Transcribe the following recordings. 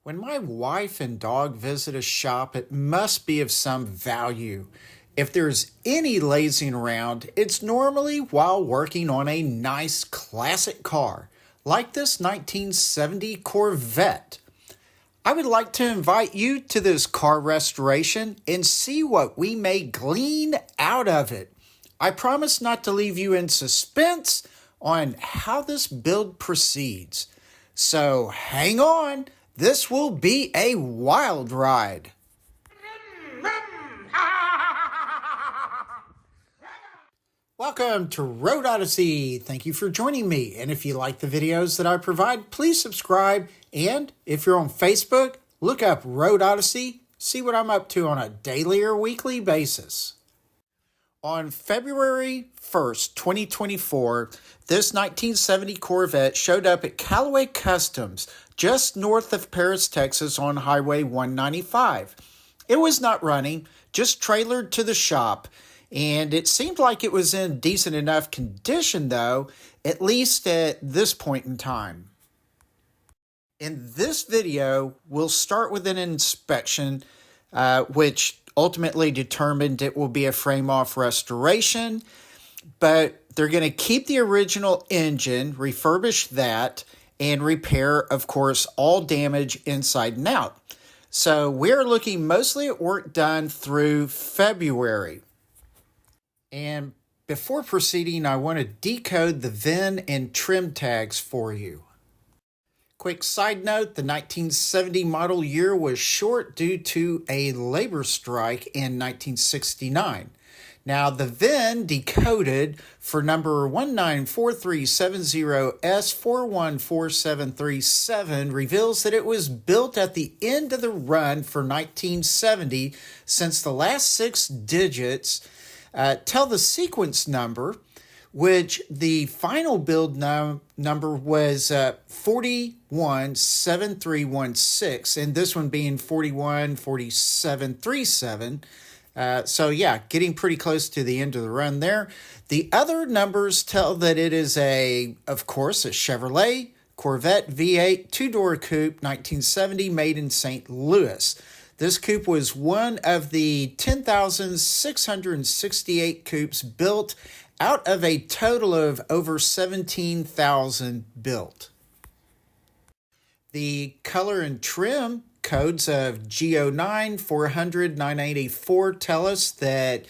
When my wife and dog visit a shop, it must be of some value. If there's any lazing around, it's normally while working on a nice classic car, like this 1970 Corvette. I would like to invite you to this car restoration and see what we may glean out of it. I promise not to leave you in suspense on how this build proceeds. So hang on, this will be a wild ride. Welcome to Road Odyssey. Thank you for joining me. And if you like the videos that I provide, please subscribe. And if you're on Facebook, look up Road Odyssey. See what I'm up to on a daily or weekly basis. On February 1st, 2024, this 1970 Corvette showed up at Callaway Customs, just north of Paris, Texas on Highway 195. It was not running, just trailered to the shop, and it seemed like it was in decent enough condition, though, at least at this point in time. In this video, we'll start with an inspection, which ultimately determined it will be a frame-off restoration, but they're going to keep the original engine, refurbish that, and repair, of course, all damage inside and out. So we're looking mostly at work done through February. And before proceeding, I want to decode the VIN and trim tags for you. Quick side note, the 1970 model year was short due to a labor strike in 1969. Now, the VIN decoded for number 194370S414737 reveals that it was built at the end of the run for 1970, since the last 6 digits tell the sequence number, which the final build number was 417316, and this one being 414737. So yeah, getting pretty close to the end of the run there. The other numbers tell that it is of course, a Chevrolet Corvette V8 two-door coupe, 1970, made in St. Louis. This coupe was one of the 10,668 coupes built out of a total of over 17,000 built. The color and trim codes of G09, 400, 984 tell us that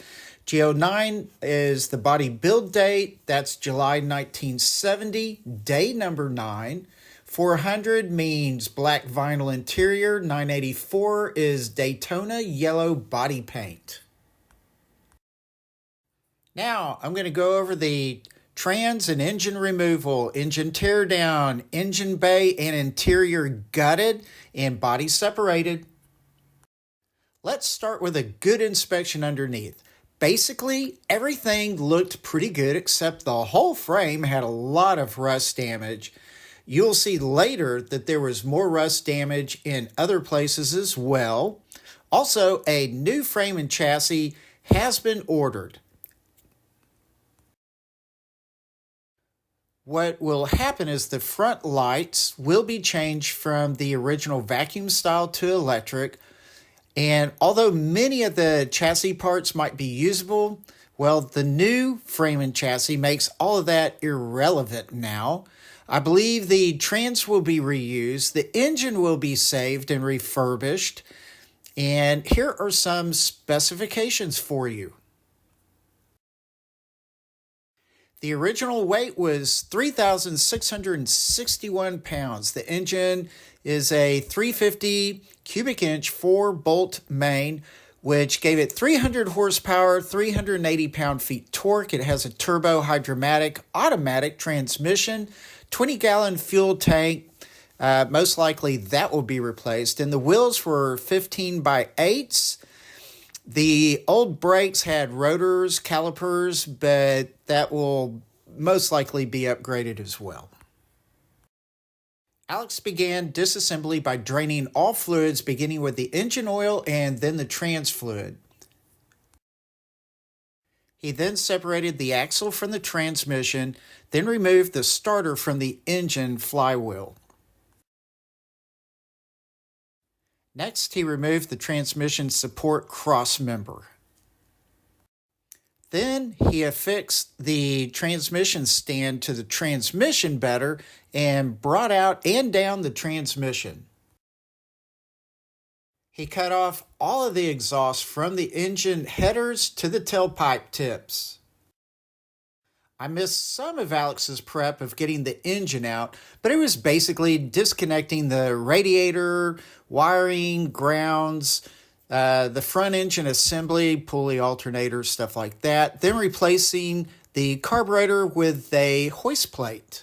G09 is the body build date. That's July 1970, day number 9. 400 means black vinyl interior. 984 is Daytona yellow body paint. Now, I'm going to go over the trans and engine removal, engine tear down, engine bay and interior gutted, and body separated. Let's start with a good inspection underneath. Basically, everything looked pretty good except the whole frame had a lot of rust damage. You'll see later that there was more rust damage in other places as well. Also, a new frame and chassis has been ordered. What will happen is the front lights will be changed from the original vacuum style to electric. And although many of the chassis parts might be usable, well, the new frame and chassis makes all of that irrelevant now. I believe the trans will be reused, the engine will be saved and refurbished, and here are some specifications for you. The original weight was 3,661 pounds. The engine is a 350 cubic inch 4-bolt main, which gave it 300 horsepower, 380 pound-feet torque. It has a turbo hydromatic automatic transmission, 20-gallon fuel tank. Most likely that will be replaced. And the wheels were 15x8s. The old brakes had rotors, calipers, but that will most likely be upgraded as well. Alex began disassembly by draining all fluids, beginning with the engine oil and then the trans fluid. He then separated the axle from the transmission, then removed the starter from the engine flywheel. Next, he removed the transmission support cross member. Then he affixed the transmission stand to the transmission better and brought out and down the transmission. He cut off all of the exhaust from the engine headers to the tailpipe tips. I missed some of Alex's prep of getting the engine out, but it was basically disconnecting the radiator, wiring, grounds, the front engine assembly, pulley alternator, stuff like that, then replacing the carburetor with a hoist plate.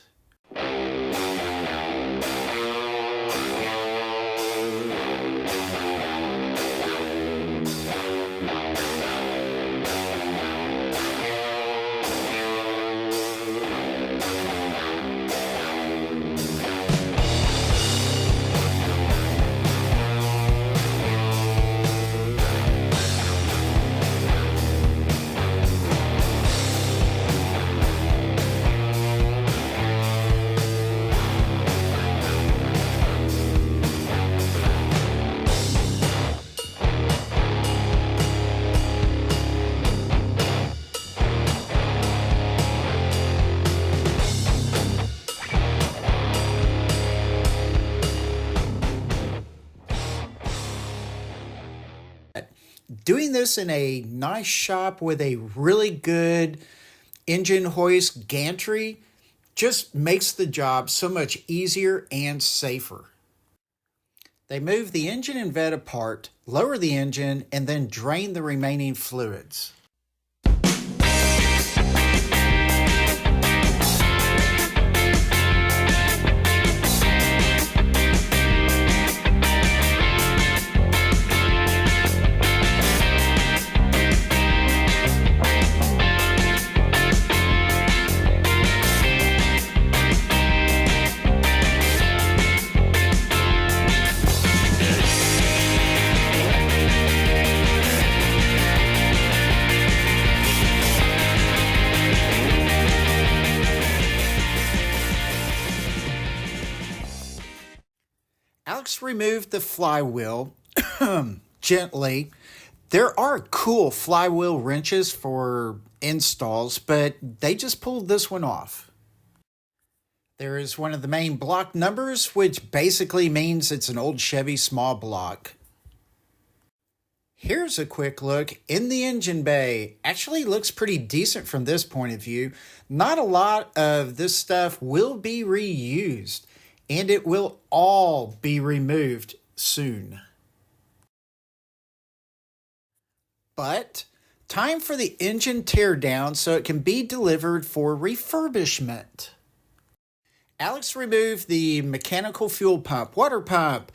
Doing this in a nice shop with a really good engine hoist gantry just makes the job so much easier and safer. They move the engine and vet apart, lower the engine, and then drain the remaining fluids. Alex removed the flywheel gently. There are cool flywheel wrenches for installs, but they just pulled this one off. There is one of the main block numbers, which basically means it's an old Chevy small block. Here's a quick look in the engine bay. Actually looks pretty decent from this point of view. Not a lot of this stuff will be reused, and it will all be removed soon. But time for the engine teardown so it can be delivered for refurbishment. Alex removed the mechanical fuel pump, water pump,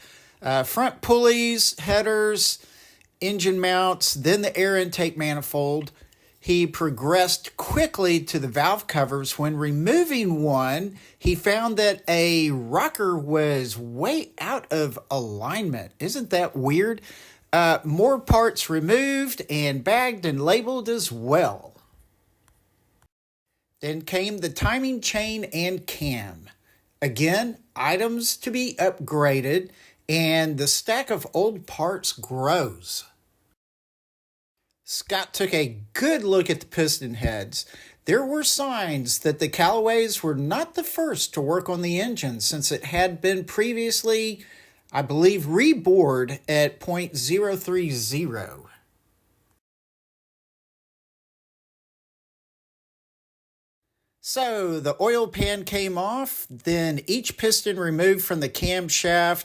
front pulleys, headers, engine mounts, then the air intake manifold. He progressed quickly to the valve covers. When removing one, he found that a rocker was way out of alignment. Isn't that weird? More parts removed and bagged and labeled as well. Then came the timing chain and cam. Again, items to be upgraded, and the stack of old parts grows. Scott took a good look at the piston heads. There were signs that the Callaways were not the first to work on the engine, since it had been previously, I believe, rebored at 0.030. So the oil pan came off, then each piston removed from the camshaft,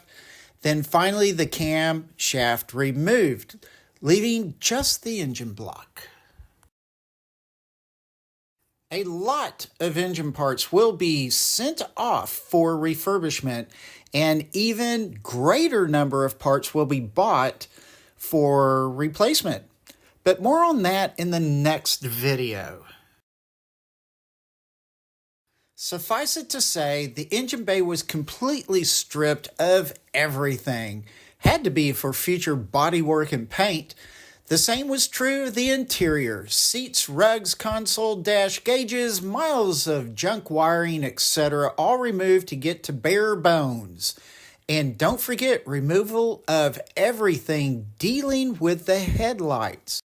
then finally the camshaft removed, leaving just the engine block. A lot of engine parts will be sent off for refurbishment, and even greater number of parts will be bought for replacement. But more on that in the next video. Suffice it to say, the engine bay was completely stripped of everything. Had to be for future bodywork and paint. The same was true of the interior. Seats, rugs, console, dash, gauges, miles of junk wiring, etc. all removed to get to bare bones. And don't forget removal of everything dealing with the headlights.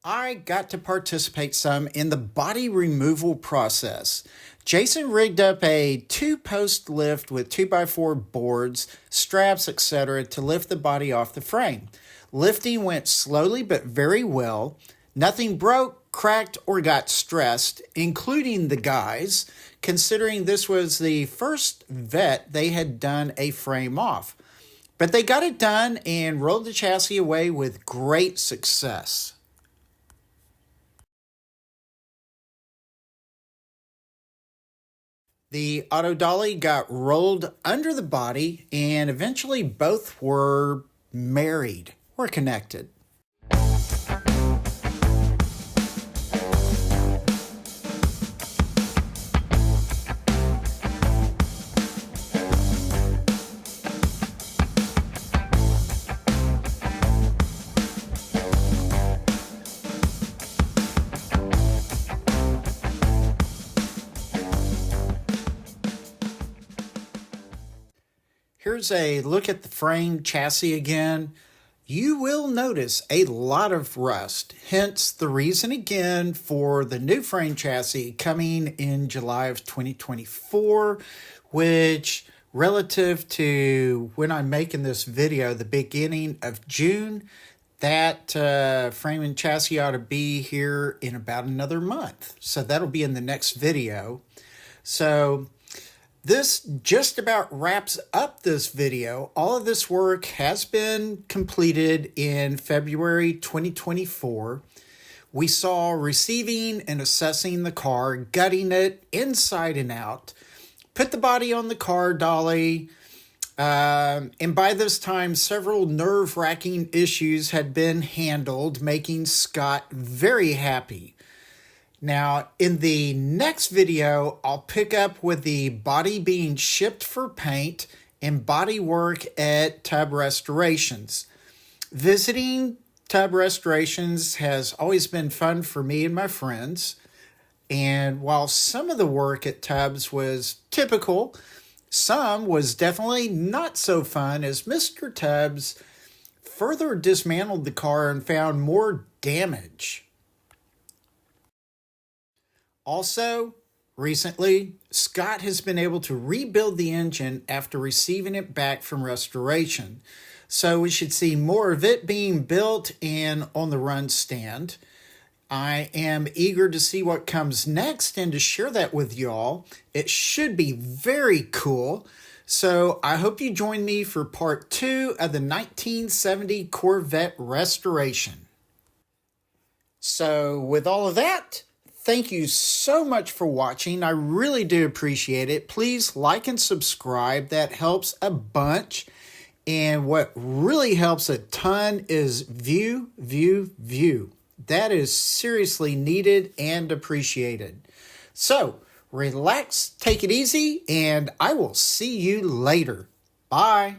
I got to participate some in the body removal process. Jason rigged up a 2-post lift with 2x4 boards, straps, etc. to lift the body off the frame. Lifting went slowly but very well. Nothing broke, cracked, or got stressed, including the guys, considering this was the first Vette they had done a frame off. But they got it done and rolled the chassis away with great success. The auto dolly got rolled under the body, and eventually both were married or connected. Here's a look at the frame chassis again. You will notice a lot of rust, hence the reason again for the new frame chassis coming in July of 2024, which relative to when I'm making this video, the beginning of June, that frame and chassis ought to be here in about another month. So that'll be in the next video. So this just about wraps up this video. All of this work has been completed in February 2024. We saw receiving and assessing the car, gutting it inside and out, put the body on the car dolly, and by this time, several nerve-wracking issues had been handled, making Scott very happy. Now, in the next video, I'll pick up with the body being shipped for paint and body work at Tub Restorations. Visiting Tub Restorations has always been fun for me and my friends. And while some of the work at Tubs was typical, some was definitely not so fun, as Mr. Tubbs further dismantled the car and found more damage. Also, recently, Scott has been able to rebuild the engine after receiving it back from restoration. So we should see more of it being built and on the run stand. I am eager to see what comes next and to share that with y'all. It should be very cool. So I hope you join me for part 2 of the 1970 Corvette restoration. So with all of that, thank you so much for watching. I really do appreciate it. Please like and subscribe. That helps a bunch. And what really helps a ton is view. That is seriously needed and appreciated. So relax, take it easy, and I will see you later. Bye.